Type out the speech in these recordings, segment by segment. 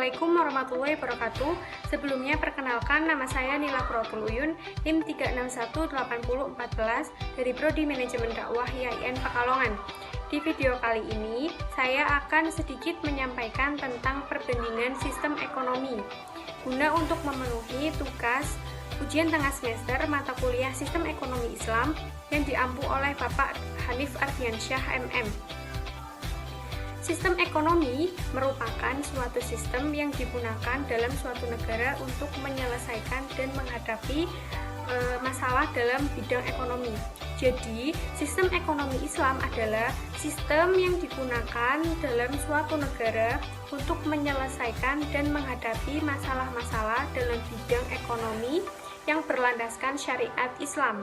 Assalamualaikum warahmatullahi wabarakatuh. Sebelumnya perkenalkan, nama saya Nila Quratul Uyun, NIM 3618014 dari Prodi Manajemen Dakwah IAIN Pekalongan. Di video kali ini, saya akan sedikit menyampaikan tentang perbandingan sistem ekonomi guna untuk memenuhi tugas ujian tengah semester mata kuliah Sistem Ekonomi Islam yang diampu oleh Bapak Hanif Ardiansyah MM. Sistem ekonomi merupakan suatu sistem yang digunakan dalam suatu negara untuk menyelesaikan dan menghadapi masalah dalam bidang ekonomi. Jadi, sistem ekonomi Islam adalah sistem yang digunakan dalam suatu negara untuk menyelesaikan dan menghadapi masalah-masalah dalam bidang ekonomi yang berlandaskan syariat Islam.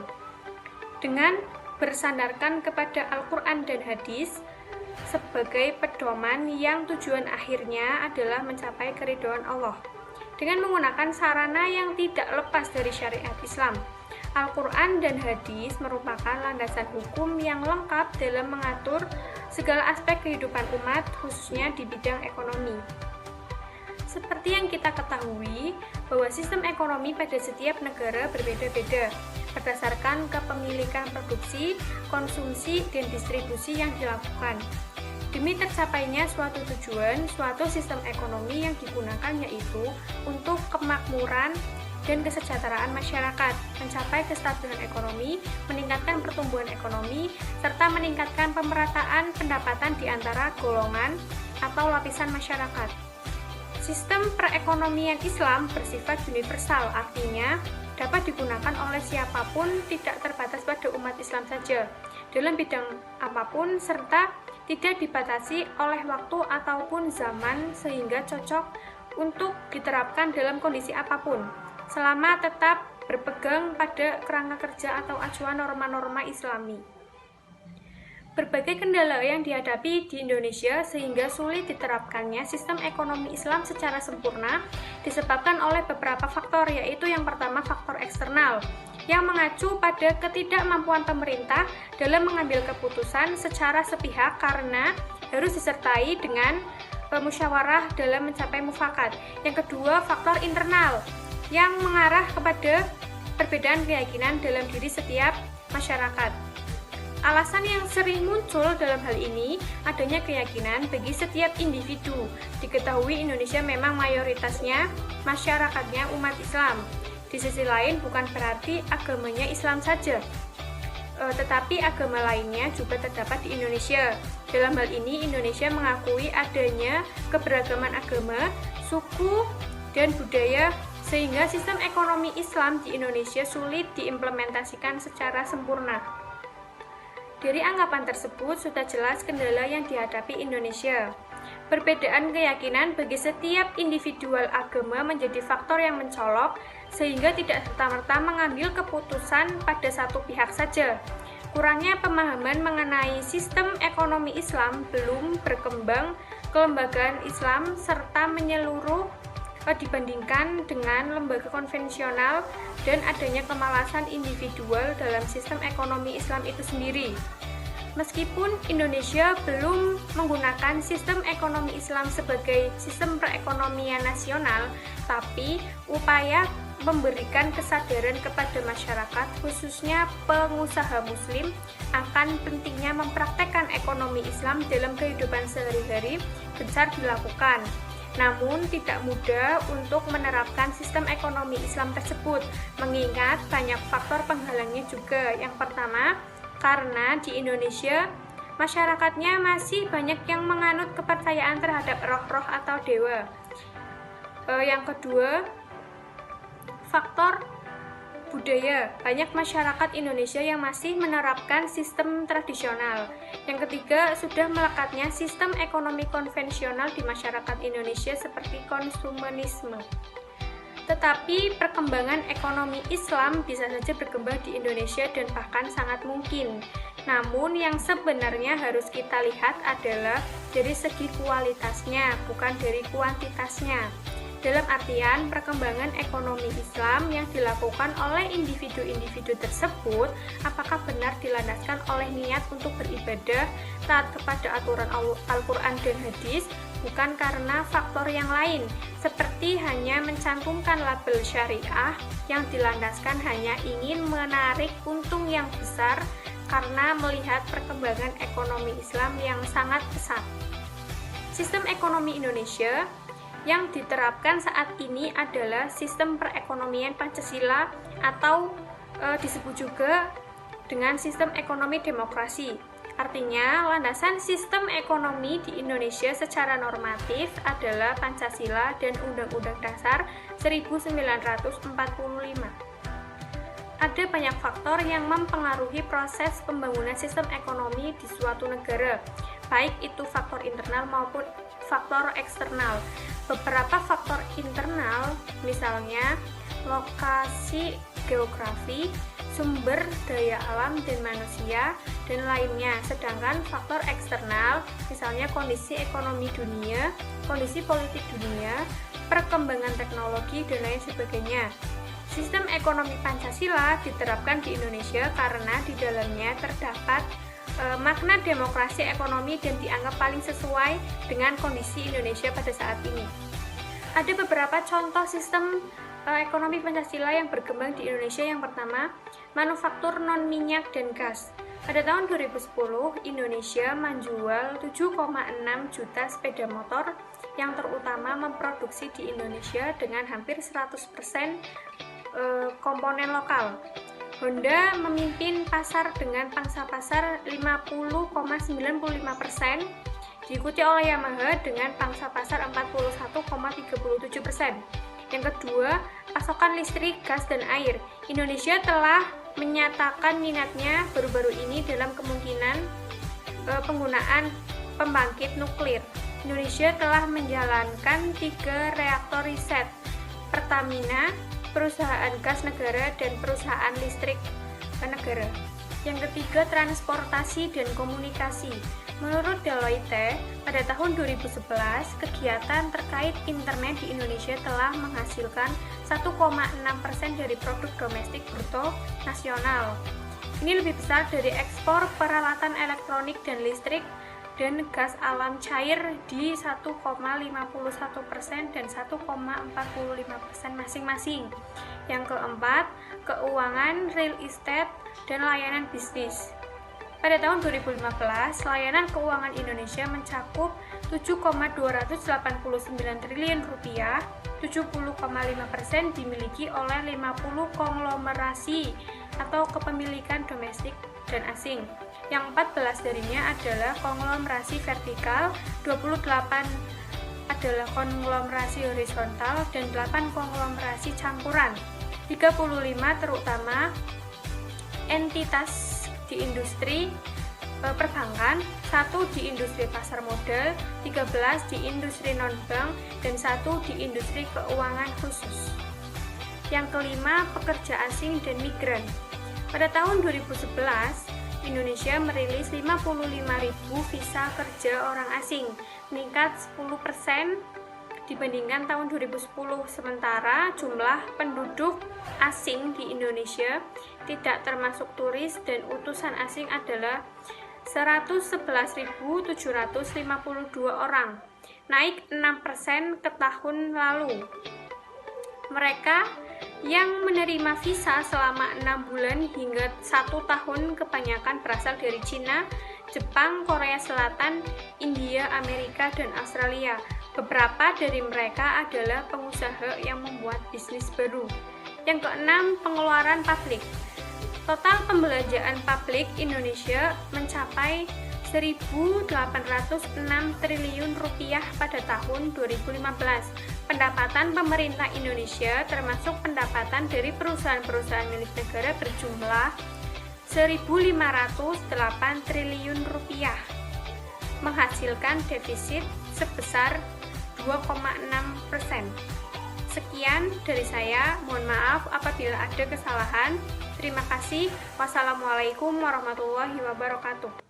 Dengan bersandarkan kepada Al-Quran dan Hadis sebagai pedoman yang tujuan akhirnya adalah mencapai keridhaan Allah. Dengan menggunakan sarana yang tidak lepas dari syariat Islam, Al-Quran dan Hadis merupakan landasan hukum yang lengkap dalam mengatur segala aspek kehidupan umat, khususnya di bidang ekonomi. Seperti yang kita ketahui, bahwa sistem ekonomi pada setiap negara berbeda-beda, berdasarkan kepemilikan produksi, konsumsi, dan distribusi yang dilakukan. Demi tercapainya suatu tujuan, suatu sistem ekonomi yang digunakan yaitu untuk kemakmuran dan kesejahteraan masyarakat, mencapai kestabilan ekonomi, meningkatkan pertumbuhan ekonomi, serta meningkatkan pemerataan pendapatan di antara golongan atau lapisan masyarakat. Sistem perekonomian Islam bersifat universal, artinya dapat digunakan oleh siapapun, tidak terbatas pada umat Islam saja, dalam bidang apapun, serta tidak dibatasi oleh waktu ataupun zaman sehingga cocok untuk diterapkan dalam kondisi apapun, selama tetap berpegang pada kerangka kerja atau acuan norma-norma Islami. Berbagai kendala yang dihadapi di Indonesia sehingga sulit diterapkannya sistem ekonomi Islam secara sempurna disebabkan oleh beberapa faktor, yaitu yang pertama faktor eksternal yang mengacu pada ketidakmampuan pemerintah dalam mengambil keputusan secara sepihak karena harus disertai dengan musyawarah dalam mencapai mufakat. Yang kedua, faktor internal yang mengarah kepada perbedaan keyakinan dalam diri setiap masyarakat. Alasan yang sering muncul dalam hal ini adanya keyakinan bagi setiap individu. Diketahui Indonesia memang mayoritasnya masyarakatnya umat Islam. Di sisi lain bukan berarti agamanya Islam saja, tetapi agama lainnya juga terdapat di Indonesia. Dalam hal ini Indonesia mengakui adanya keberagaman agama, suku, dan budaya sehingga sistem ekonomi Islam di Indonesia sulit diimplementasikan secara sempurna. Dari anggapan tersebut sudah jelas kendala yang dihadapi Indonesia. Perbedaan keyakinan bagi setiap individual agama menjadi faktor yang mencolok sehingga tidak serta-merta mengambil keputusan pada satu pihak saja. Kurangnya pemahaman mengenai sistem ekonomi Islam, belum berkembang kelembagaan Islam serta menyeluruh dibandingkan dengan lembaga konvensional, dan adanya kemalasan individual dalam sistem ekonomi Islam itu sendiri. Meskipun Indonesia belum menggunakan sistem ekonomi Islam sebagai sistem perekonomian nasional, tapi upaya memberikan kesadaran kepada masyarakat, khususnya pengusaha muslim, akan pentingnya mempraktekkan ekonomi Islam dalam kehidupan sehari-hari gencar dilakukan. Namun tidak mudah untuk menerapkan sistem ekonomi Islam tersebut, mengingat banyak faktor penghalangnya juga. Yang pertama, karena di Indonesia masyarakatnya masih banyak yang menganut kepercayaan terhadap roh-roh atau dewa. Yang kedua, faktor budaya. Banyak masyarakat Indonesia yang masih menerapkan sistem tradisional. Yang ketiga, sudah melekatnya sistem ekonomi konvensional di masyarakat Indonesia seperti konsumenisme. Tetapi perkembangan ekonomi Islam bisa saja berkembang di Indonesia dan bahkan sangat mungkin. Namun yang sebenarnya harus kita lihat adalah dari segi kualitasnya, bukan dari kuantitasnya. dalam artian perkembangan ekonomi Islam yang dilakukan oleh individu-individu tersebut apakah benar dilandaskan oleh niat untuk beribadah, taat kepada aturan Al-Quran dan hadis, bukan karena faktor yang lain seperti hanya mencantumkan label syariah yang dilandaskan hanya ingin menarik untung yang besar karena melihat perkembangan ekonomi Islam yang sangat pesat. Sistem ekonomi Indonesia yang diterapkan saat ini adalah sistem perekonomian Pancasila atau disebut juga dengan sistem ekonomi demokrasi. Artinya, landasan sistem ekonomi di Indonesia secara normatif adalah Pancasila dan Undang-Undang Dasar 1945. Ada banyak faktor yang mempengaruhi proses pembangunan sistem ekonomi di suatu negara, baik itu faktor internal maupun faktor eksternal. Beberapa faktor internal, misalnya lokasi geografi, sumber daya alam dan manusia, dan lainnya. Sedangkan faktor eksternal, misalnya kondisi ekonomi dunia, kondisi politik dunia, perkembangan teknologi, dan lain sebagainya. Sistem ekonomi Pancasila diterapkan di Indonesia karena di dalamnya terdapat makna demokrasi ekonomi dan dianggap paling sesuai dengan kondisi Indonesia pada saat ini. Ada beberapa contoh sistem ekonomi Pancasila yang berkembang di Indonesia. Yang pertama, manufaktur non-minyak dan gas. Pada tahun 2010, Indonesia menjual 7,6 juta sepeda motor yang terutama memproduksi di Indonesia dengan hampir 100% komponen lokal. Honda memimpin pasar dengan pangsa pasar 50,95%, diikuti oleh Yamaha dengan pangsa pasar 41,37%. Yang kedua, pasokan listrik, gas, dan air. Indonesia telah menyatakan minatnya baru-baru ini dalam kemungkinan penggunaan pembangkit nuklir. Indonesia telah menjalankan 3 reaktor riset, Pertamina, perusahaan gas negara, dan perusahaan listrik negara. Yang ketiga, transportasi dan komunikasi. Menurut Deloitte, pada tahun 2011, kegiatan terkait internet di Indonesia telah menghasilkan 1,6% dari produk domestik bruto nasional. Ini lebih besar dari ekspor peralatan elektronik dan listrik dan gas alam cair di 1,51% dan 1,45% masing-masing. Yang keempat, keuangan, real estate, dan layanan bisnis. Pada tahun 2015, layanan keuangan Indonesia mencakup 7,289 triliun rupiah, 70,5% dimiliki oleh 50 konglomerasi atau kepemilikan domestik dan asing. Yang 14 darinya adalah konglomerasi vertikal, 28 adalah konglomerasi horizontal, dan 8 konglomerasi campuran. 35 terutama entitas di industri perbankan, 1 di industri pasar modal, 13 di industri non-bank, dan 1 di industri keuangan khusus. Yang kelima, pekerja asing dan migran. Pada tahun 2011, Indonesia merilis 55.000 visa kerja orang asing, meningkat 10% dibandingkan tahun 2010. Sementara jumlah penduduk asing di Indonesia tidak termasuk turis dan utusan asing adalah 111.752 orang, naik 6% ke tahun lalu. Mereka yang menerima visa selama 6 bulan hingga 1 tahun kebanyakan berasal dari Cina, Jepang, Korea Selatan, India, Amerika, dan Australia. Beberapa dari mereka adalah pengusaha yang membuat bisnis baru. Yang keenam, pengeluaran publik. Total pembelanjaan publik Indonesia mencapai 1.806 triliun rupiah pada tahun 2015. Pendapatan pemerintah Indonesia termasuk pendapatan dari perusahaan-perusahaan milik negara berjumlah 1.508 triliun rupiah, menghasilkan defisit sebesar 2,6%. Sekian dari saya, mohon maaf apabila ada kesalahan. Terima kasih. Wassalamualaikum warahmatullahi wabarakatuh.